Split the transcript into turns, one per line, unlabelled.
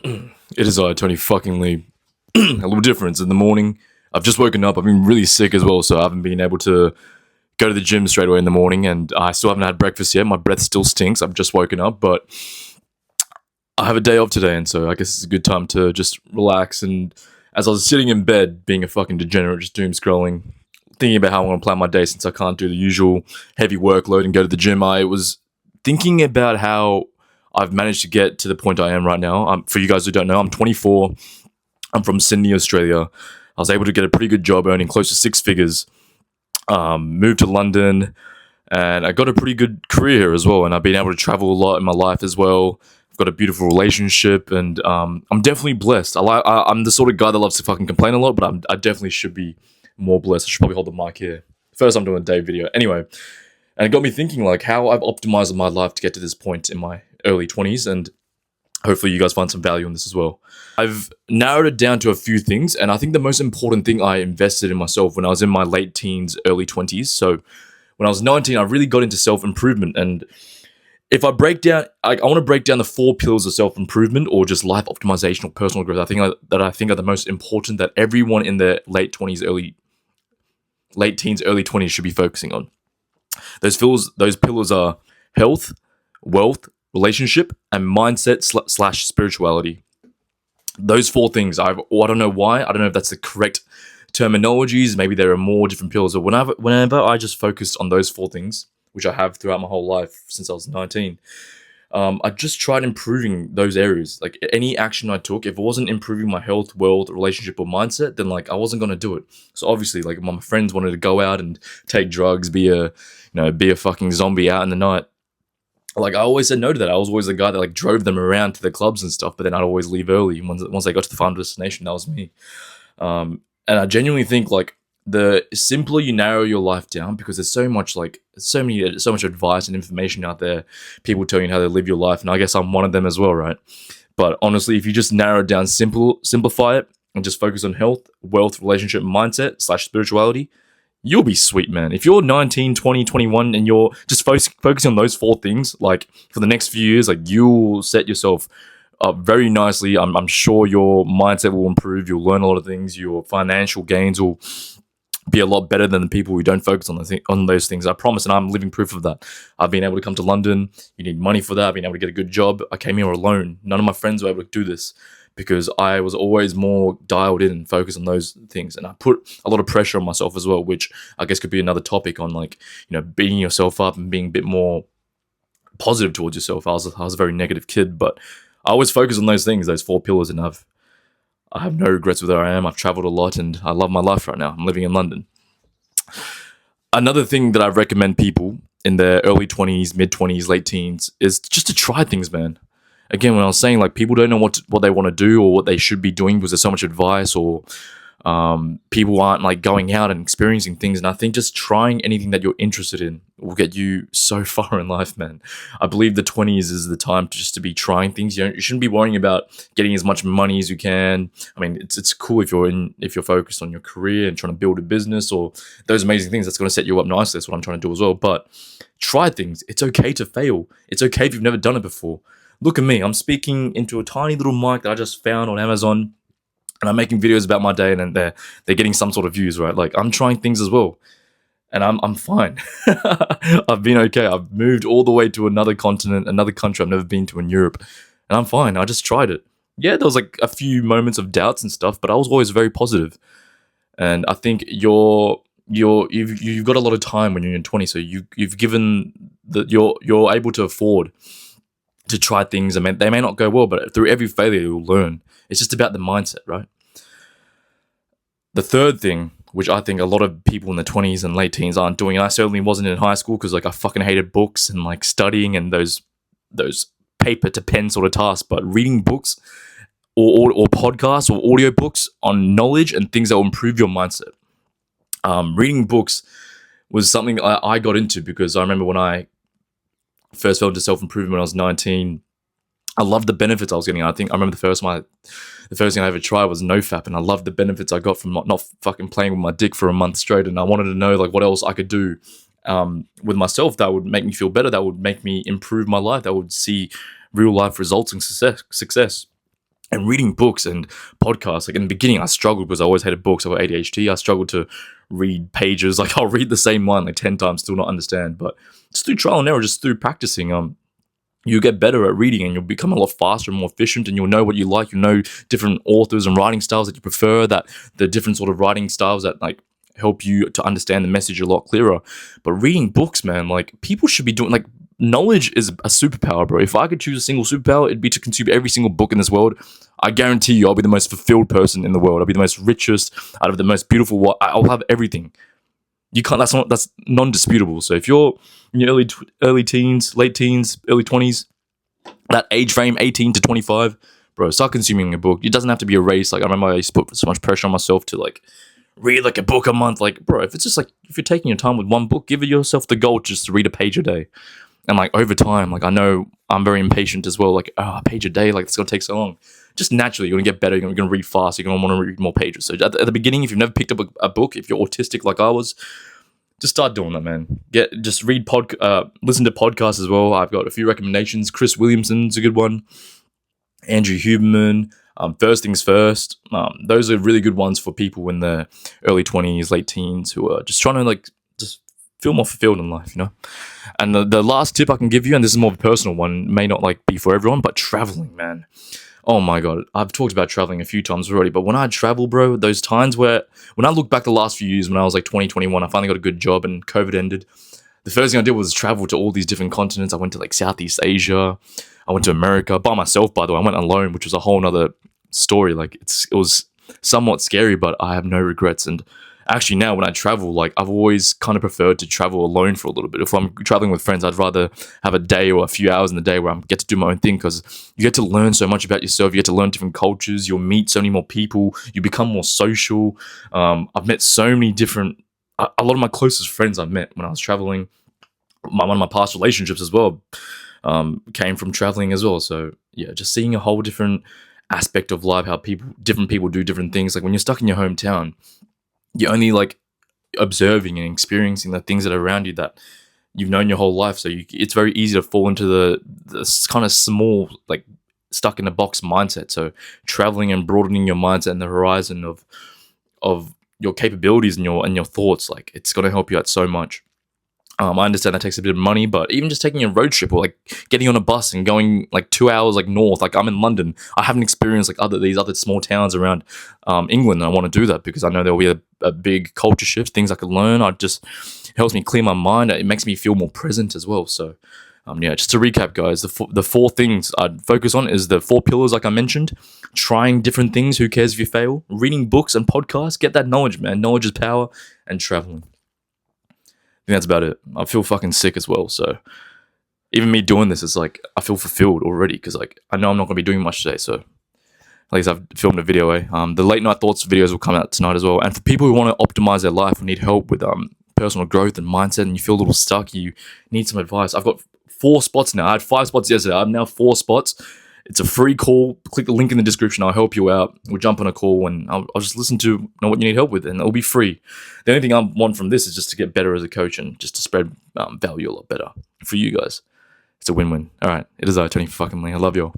It is Tony fucking Lee. A little difference in the morning. I've just woken up. I've been really sick as well, so I haven't been able to go to the gym straight away in the morning, and I still haven't had breakfast yet. My breath still stinks. I've just woken up, but I have a day off today, and so I guess it's a good time to just relax. And as I was sitting in bed, being a fucking degenerate, just doom scrolling, thinking about how I'm going to plan my day since I can't do the usual heavy workload and go to the gym, I was thinking about how I've managed to get to the point I am right now. For you guys who don't know, I'm 24. I'm from Sydney, Australia. I was able to get a pretty good job earning close to six figures. Moved to London, and I got a pretty good career here as well. And I've been able to travel a lot in my life as well. I've got a beautiful relationship, and I'm definitely blessed. I'm the sort of guy that loves to fucking complain a lot, but I definitely should be more blessed. I should probably hold the mic here. First, I'm doing a day video. Anyway, and it got me thinking like how I've optimized my life to get to this point in my early 20s, and hopefully you guys find some value in this as well. I've narrowed it down to a few things, and I think the most important thing I invested in myself when I was in my late teens, early 20s. So when I was 19, I really got into self-improvement. And if I break down, I want to break down the four pillars of self-improvement or just life optimization or personal growth. I think are the most important that everyone in their late teens, early 20s should be focusing on. Those pillars are health, wealth, relationship, and mindset slash spirituality. Those four things, I don't know why. I don't know if that's the correct terminologies. Maybe there are more different pillars. Or whenever I just focused on those four things, which I have throughout my whole life since I was 19, I just tried improving those areas. Like any action I took, if it wasn't improving my health, wealth, relationship, or mindset, then like I wasn't gonna do it. So obviously, like my friends wanted to go out and take drugs, be a fucking zombie out in the night. Like I always said no to that. I was always the guy that like drove them around to the clubs and stuff, but then I'd always leave early. Once they got to the final destination, that was me. And I genuinely think like the simpler you narrow your life down, because there's so much advice and information out there, people telling you how to live your life, and I guess I'm one of them as well, right? But honestly, if you just narrow it down, simplify it, and just focus on health, wealth, relationship, mindset slash spirituality, you'll be sweet, man. If you're 19, 20, 21 and you're just focusing on those four things, like for the next few years, like you'll set yourself up very nicely. I'm sure your mindset will improve. You'll learn a lot of things. Your financial gains will be a lot better than the people who don't focus on those things. I promise, and I'm living proof of that. I've been able to come to London. You need money for that. I've been able to get a good job. I came here alone. None of my friends were able to do this, because I was always more dialed in and focused on those things. And I put a lot of pressure on myself as well, which I guess could be another topic on like, beating yourself up and being a bit more positive towards yourself. I was a very negative kid, but I always focus on those things, those four pillars, and I have no regrets with where I am. I've traveled a lot and I love my life right now. I'm living in London. Another thing that I recommend people in their early 20s, mid 20s, late teens is just to try things, man. Again, when I was saying like people don't know what they want to do or what they should be doing because there's so much advice, or people aren't like going out and experiencing things. And I think just trying anything that you're interested in will get you so far in life, man. I believe the 20s is the time to be trying things. You shouldn't be worrying about getting as much money as you can. I mean, it's cool if you're focused on your career and trying to build a business or those amazing things. That's going to set you up nicely. That's what I'm trying to do as well. But try things. It's okay to fail. It's okay if you've never done it before. Look at me. I'm speaking into a tiny little mic that I just found on Amazon, and I'm making videos about my day, and they're getting some sort of views, right? Like I'm trying things as well, and I'm fine. I've been okay. I've moved all the way to another continent, another country I've never been to in Europe, and I'm fine. I just tried it. Yeah, there was like a few moments of doubts and stuff, but I was always very positive. And I think you've got a lot of time when you're in 20, so you've given that you're able to afford to try things. I mean, they may not go well, but through every failure, you'll learn. It's just about the mindset, right? The third thing, which I think a lot of people in the 20s and late teens aren't doing, and I certainly wasn't in high school because like I fucking hated books and like studying and those paper to pen sort of tasks, but reading books or podcasts or audiobooks on knowledge and things that will improve your mindset. Reading books was something I got into because I remember when I first fell into self-improvement when I was 19, I loved the benefits I was getting. I remember the first thing I ever tried was NoFap, and I loved the benefits I got from not fucking playing with my dick for a month straight. And I wanted to know like what else I could do with myself that would make me feel better, that would make me improve my life, that would see real life results and success. And reading books and podcasts, like in the beginning, I struggled because I always hated books. I got ADHD. I struggled to read pages. Like I'll read the same one like 10 times, still not understand. But just through trial and error, just through practicing, you get better at reading and you'll become a lot faster and more efficient, and you'll know what you like. You'll know different authors and writing styles that you prefer, that the different sort of writing styles that like help you to understand the message a lot clearer. But reading books, man, like people should be doing like knowledge is a superpower, bro. If I could choose a single superpower, it'd be to consume every single book in this world. I guarantee you, I'll be the most fulfilled person in the world. I'll be the most richest, out of the most beautiful. I'll have everything. You can't. That's non-disputable. So if you're in your early teens, late teens, early 20s, that age frame, 18 to 25, bro, start consuming a book. It doesn't have to be a race. Like I remember I used to put so much pressure on myself to like read like a book a month. Like, bro, if it's just like if you're taking your time with one book, give yourself the goal just to read a page a day. And like over time, like I know I'm very impatient as well. Like, a page a day, like it's gonna take so long. Just naturally, you're gonna get better. You're gonna read fast. You're gonna want to read more pages. So at the beginning, if you've never picked up a book, if you're autistic like I was, just start doing that, man. Just listen to podcasts as well. I've got a few recommendations. Chris Williamson's a good one. Andrew Huberman. First Things First. Those are really good ones for people in their early 20s, late teens who are just trying to like just feel more fulfilled in life, you know. And the last tip I can give you, and this is more of a personal one, may not like be for everyone, but traveling, man. Oh my god, I've talked about traveling a few times already, but when I travel, bro, those times when I look back the last few years, when I was like 2021, I finally got a good job and COVID ended. The first thing I did was travel to all these different continents. I went to like Southeast Asia. I went to America by myself, by the way. I went alone, which was a whole nother story. Like it was somewhat scary, but I have no regrets. And actually now when I travel, like I've always kind of preferred to travel alone for a little bit. If I'm traveling with friends, I'd rather have a day or a few hours in the day where I get to do my own thing, because you get to learn so much about yourself. You get to learn different cultures. You'll meet so many more people. You become more social. I've met so many different, a lot of my closest friends I've met when I was traveling. One of my past relationships as well came from traveling as well. So yeah, just seeing a whole different aspect of life, how different people do different things. Like when you're stuck in your hometown, you're only like observing and experiencing the things that are around you that you've known your whole life. So it's very easy to fall into the kind of small, like stuck in a box mindset. So traveling and broadening your mindset and the horizon of your capabilities and your thoughts, like it's going to help you out so much. I understand that takes a bit of money, but even just taking a road trip or like getting on a bus and going like 2 hours like north, like I'm in London. I haven't experienced like these other small towns around England. And I want to do that because I know there'll be a big culture shift, things I could learn. It helps me clear my mind. It makes me feel more present as well. So yeah, just to recap, guys, the four things I'd focus on is the 4 pillars, like I mentioned. Trying different things. Who cares if you fail? Reading books and podcasts. Get that knowledge, man. Knowledge is power. And traveling. I think that's about it. I feel fucking sick as well. So even me doing this is like, I feel fulfilled already because like I know I'm not going to be doing much today. So at least I've filmed a video. The late night thoughts videos will come out tonight as well. And for people who want to optimize their life or need help with personal growth and mindset, and you feel a little stuck, you need some advice. I've got 4 spots now. I had 5 spots yesterday. I have now 4 spots. It's a free call. Click the link in the description. I'll help you out. We'll jump on a call and I'll just listen to know what you need help with, and it'll be free. The only thing I want from this is just to get better as a coach and just to spread value a lot better for you guys. It's a win-win. All right. It is Tony fucking Lee. I love you all.